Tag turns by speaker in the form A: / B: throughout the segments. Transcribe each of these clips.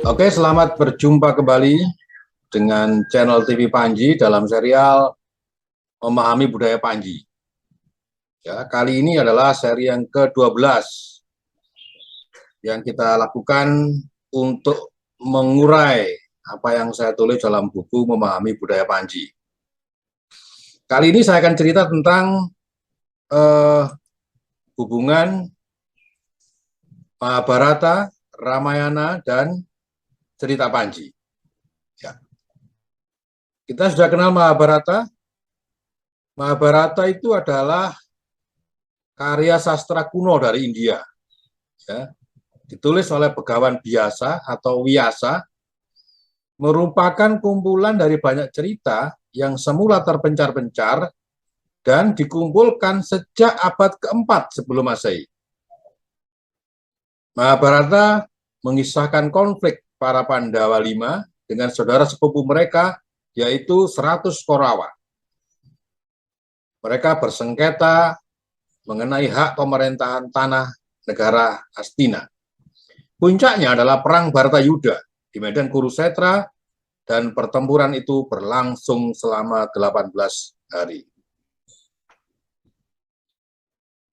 A: Oke, selamat berjumpa kembali dengan channel TV Panji dalam serial Memahami Budaya Panji. Ya, kali ini adalah seri yang ke-12 yang kita lakukan untuk mengurai apa yang saya tulis dalam buku Memahami Budaya Panji. Kali ini saya akan cerita tentang hubungan Mahabharata, Ramayana, dan cerita Panji. Ya. Kita sudah kenal Mahabharata. Mahabharata itu adalah karya sastra kuno dari India, ya, ditulis oleh Begawan Biasa atau Wiyasa, merupakan kumpulan dari banyak cerita yang semula terpencar-pencar dan dikumpulkan sejak abad keempat sebelum Masehi. Mahabharata mengisahkan konflik para Pandawa 5 dengan saudara sepupu mereka, yaitu 100 Korawa. Mereka bersengketa mengenai hak pemerintahan tanah negara Hastina. Puncaknya adalah perang Bharatayuddha di medan Kurusetra, dan pertempuran itu berlangsung selama 18 hari.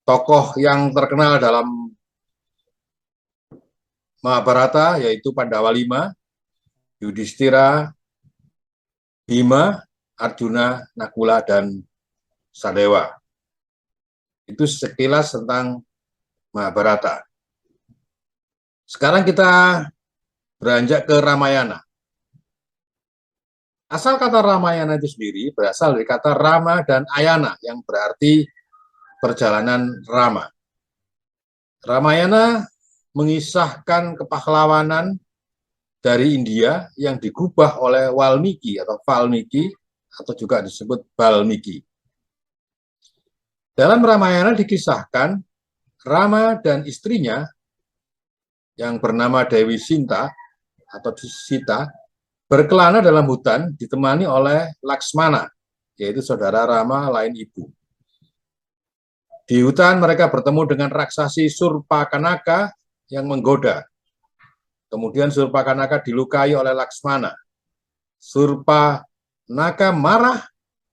A: Tokoh yang terkenal dalam Mahabharata yaitu Pandawa 5, Yudhistira, Bima, Arjuna, Nakula, dan Sadewa. Itu sekilas tentang Mahabharata. Sekarang kita beranjak ke Ramayana. Asal kata Ramayana itu sendiri berasal dari kata Rama dan Ayana yang berarti perjalanan Rama. Ramayana mengisahkan kepahlawanan dari India yang digubah oleh Walmiki atau Valmiki atau juga disebut Balmiki. Dalam Ramayana dikisahkan Rama dan istrinya yang bernama Dewi Sinta atau Sita berkelana dalam hutan ditemani oleh Laksmana, yaitu saudara Rama lain ibu. Di hutan mereka bertemu dengan raksasi Surpakanaka yang menggoda. Kemudian Surpakanaka dilukai oleh Laksmana. Surpanaka marah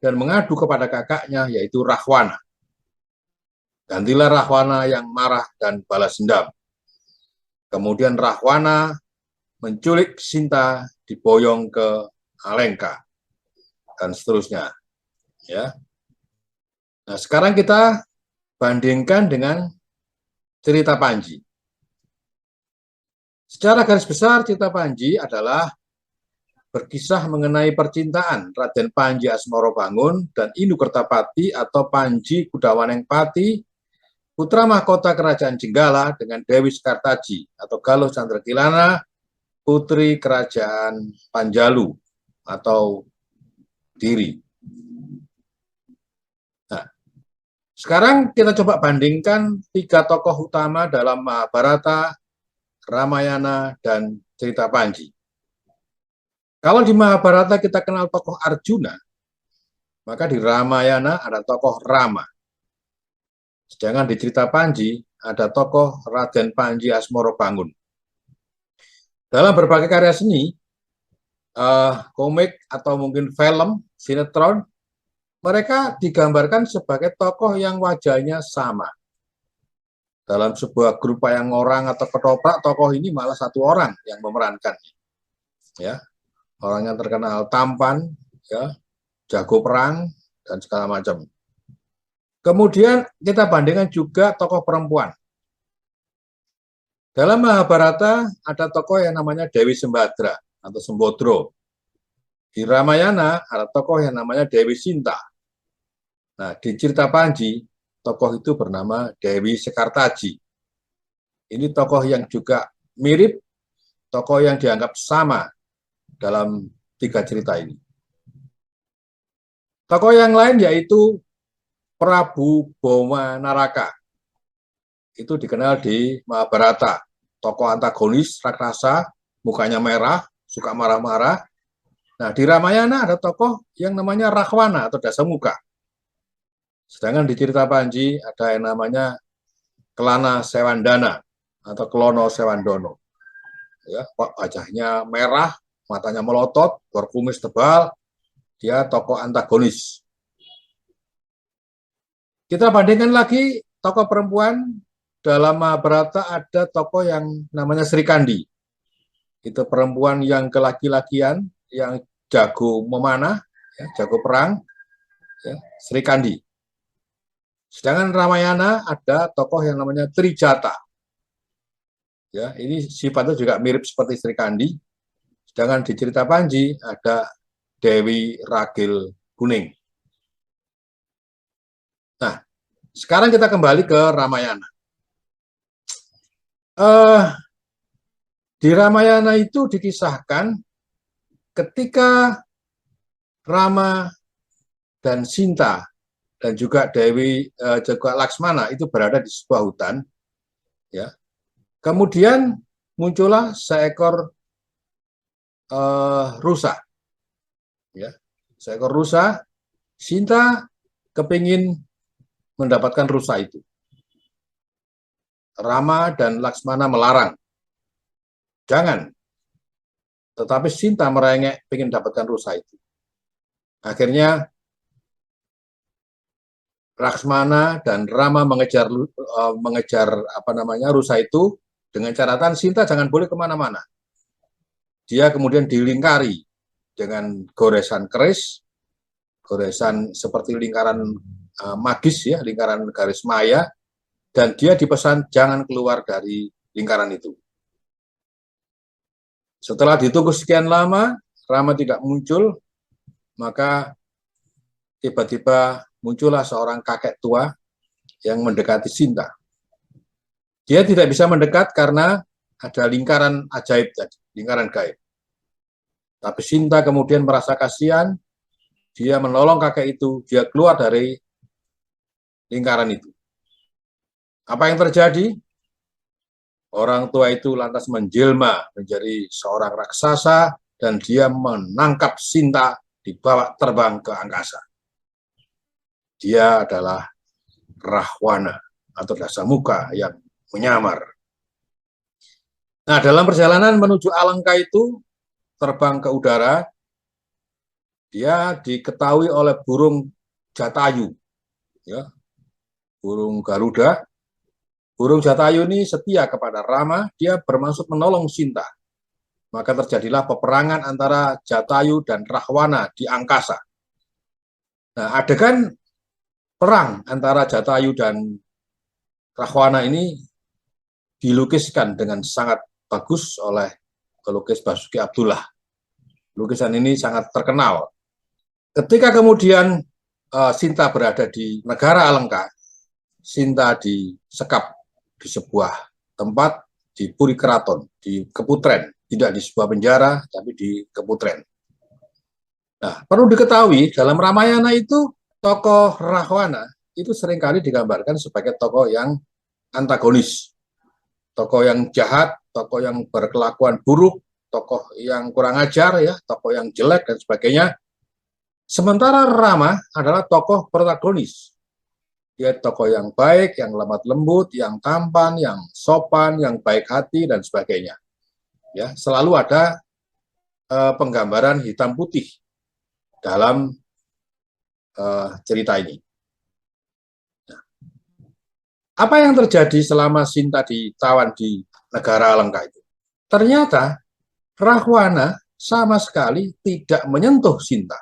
A: dan mengadu kepada kakaknya, yaitu Rahwana. Gantilah Rahwana yang marah dan balas dendam. Kemudian Rahwana menculik Sinta, diboyong ke Alengka, dan seterusnya. Ya. Nah, sekarang kita bandingkan dengan cerita Panji. Secara garis besar, cerita Panji adalah berkisah mengenai percintaan Raden Panji Asmorobangun dan Inu Kertapati atau Panji Kudawanengpati, putra mahkota kerajaan Jenggala, dengan Dewi Sekartaji atau Galuh Candrakilana, putri kerajaan Panjalu atau Diri. Nah, sekarang kita coba bandingkan 3 tokoh utama dalam Mahabharata, Ramayana, dan cerita Panji. Kalau di Mahabharata kita kenal tokoh Arjuna, maka di Ramayana ada tokoh Rama. Sedangkan di cerita Panji ada tokoh Raden Panji Asmorobangun. Dalam berbagai karya seni, komik atau mungkin film, sinetron, mereka digambarkan sebagai tokoh yang wajahnya sama. Dalam sebuah grup wayang orang atau ketoprak, tokoh ini malah 1 orang yang memerankannya. Ya, orang yang terkenal tampan, ya, jago perang, dan segala macam. Kemudian kita bandingkan juga tokoh perempuan. Dalam Mahabharata ada tokoh yang namanya Dewi Sembadra atau Sembodro. Di Ramayana ada tokoh yang namanya Dewi Sinta. Nah, di cerita Panji, tokoh itu bernama Dewi Sekartaji. Ini tokoh yang juga mirip, tokoh yang dianggap sama dalam 3 cerita ini. Tokoh yang lain yaitu Prabu Boma Naraka. Itu dikenal di Mahabharata. Tokoh antagonis, raksasa, mukanya merah, suka marah-marah. Nah, di Ramayana ada tokoh yang namanya Rahwana atau Dasamuka. Sedangkan di cerita Panji ada yang namanya Kelana Sewandana atau Klono Sewandono. ya, wajahnya merah, matanya melotot, berkumis tebal, dia tokoh antagonis. Kita bandingkan lagi tokoh perempuan dalam Mahabharata, ada tokoh yang namanya Sri Kandi. Itu perempuan yang kelaki-lakian, yang jago memanah, ya, jago perang, ya, Sri Kandi. Sedangkan Ramayana ada tokoh yang namanya Trijata. Ya, ini sifatnya juga mirip seperti Sri Kandi. Sedangkan di cerita Panji ada Dewi Ragil Kuning. Nah, sekarang kita kembali ke Ramayana. Di Ramayana itu dikisahkan ketika Rama dan Sinta dan juga Dewi juga Laksmana itu berada di sebuah hutan, ya. Kemudian muncullah seekor rusa, ya, seekor rusa. Sinta kepingin mendapatkan rusa itu. Rama dan Laksmana melarang, jangan. Tetapi Sinta merengek ingin dapatkan rusa itu. Akhirnya Laksmana dan Rama mengejar rusa itu dengan catatan Sinta jangan boleh kemana-mana. Dia kemudian dilingkari dengan goresan keris, goresan seperti lingkaran magis, ya, lingkaran garis maya, dan dia dipesan jangan keluar dari lingkaran itu. Setelah ditunggu sekian lama, Rama tidak muncul, maka tiba-tiba muncullah seorang kakek tua yang mendekati Sinta. Dia tidak bisa mendekat karena ada lingkaran ajaib tadi, lingkaran gaib. Tapi Sinta kemudian merasa kasihan, dia menolong kakek itu, dia keluar dari lingkaran itu. Apa yang terjadi? Orang tua itu lantas menjelma menjadi seorang raksasa dan dia menangkap Sinta, dibawa terbang ke angkasa. Dia adalah Rahwana atau Dasamuka yang menyamar. Nah, dalam perjalanan menuju Alengka itu, terbang ke udara, dia diketahui oleh burung Jatayu, ya, burung Garuda. Burung Jatayu ini setia kepada Rama, dia bermaksud menolong Sinta. Maka terjadilah peperangan antara Jatayu dan Rahwana di angkasa. Nah, adegan perang antara Jatayu dan Rahwana ini dilukiskan dengan sangat bagus oleh pelukis Basuki Abdullah. Lukisan ini sangat terkenal. Ketika kemudian Sinta berada di negara Alengka, Sinta disekap di sebuah tempat di Puri Keraton, di Keputren. Tidak di sebuah penjara, tapi di Keputren. Nah, perlu diketahui, dalam Ramayana itu, tokoh Rahwana itu seringkali digambarkan sebagai tokoh yang antagonis. Tokoh yang jahat, tokoh yang berkelakuan buruk, tokoh yang kurang ajar, ya, tokoh yang jelek, dan sebagainya. Sementara Rama adalah tokoh protagonis. Dia tokoh yang baik, yang lemah lembut, yang tampan, yang sopan, yang baik hati, dan sebagainya. Ya, selalu ada penggambaran hitam putih dalam cerita ini. Nah, apa yang terjadi selama Sinta ditawan di negara Alengka itu? Ternyata Rahwana sama sekali tidak menyentuh Sinta.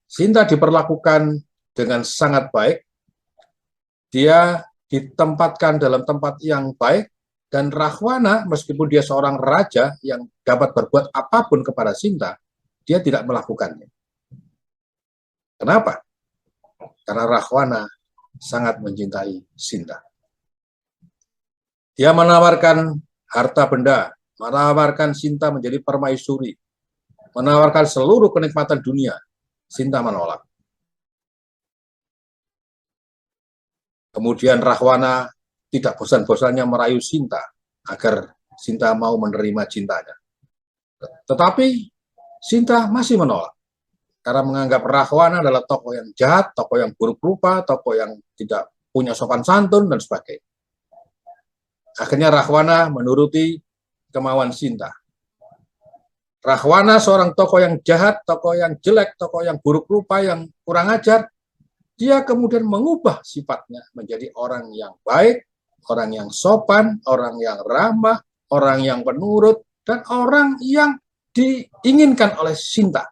A: Sinta diperlakukan dengan sangat baik. Dia ditempatkan dalam tempat yang baik, dan Rahwana meskipun dia seorang raja yang dapat berbuat apapun kepada Sinta, dia tidak melakukannya. Kenapa? Karena Rahwana sangat mencintai Sinta. Dia menawarkan harta benda, menawarkan Sinta menjadi permaisuri, menawarkan seluruh kenikmatan dunia. Sinta menolak. Kemudian Rahwana tidak bosan-bosannya merayu Sinta agar Sinta mau menerima cintanya. Tetapi Sinta masih menolak karena menganggap Rahwana adalah tokoh yang jahat, tokoh yang buruk rupa, tokoh yang tidak punya sopan santun, dan sebagainya. Akhirnya Rahwana menuruti kemauan Sinta. Rahwana seorang tokoh yang jahat, tokoh yang jelek, tokoh yang buruk rupa, yang kurang ajar. Dia kemudian mengubah sifatnya menjadi orang yang baik, orang yang sopan, orang yang ramah, orang yang penurut, dan orang yang diinginkan oleh Sinta.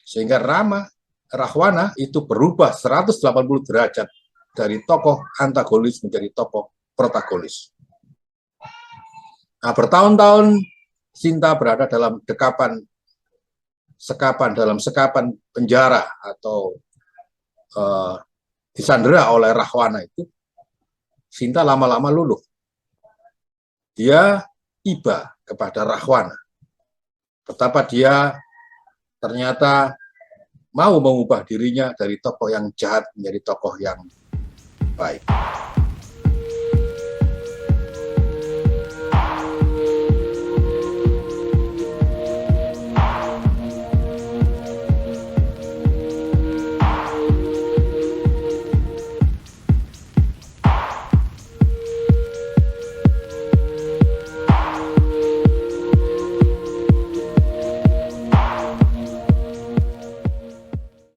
A: Sehingga Rahwana itu berubah 180 derajat dari tokoh antagonis menjadi tokoh protagonis. Nah, bertahun-tahun Sinta berada dalam sekapan penjara atau disandera oleh Rahwana itu. Sinta lama-lama luluh. Dia iba kepada Rahwana. Betapa dia ternyata mau mengubah dirinya dari tokoh yang jahat menjadi tokoh yang baik.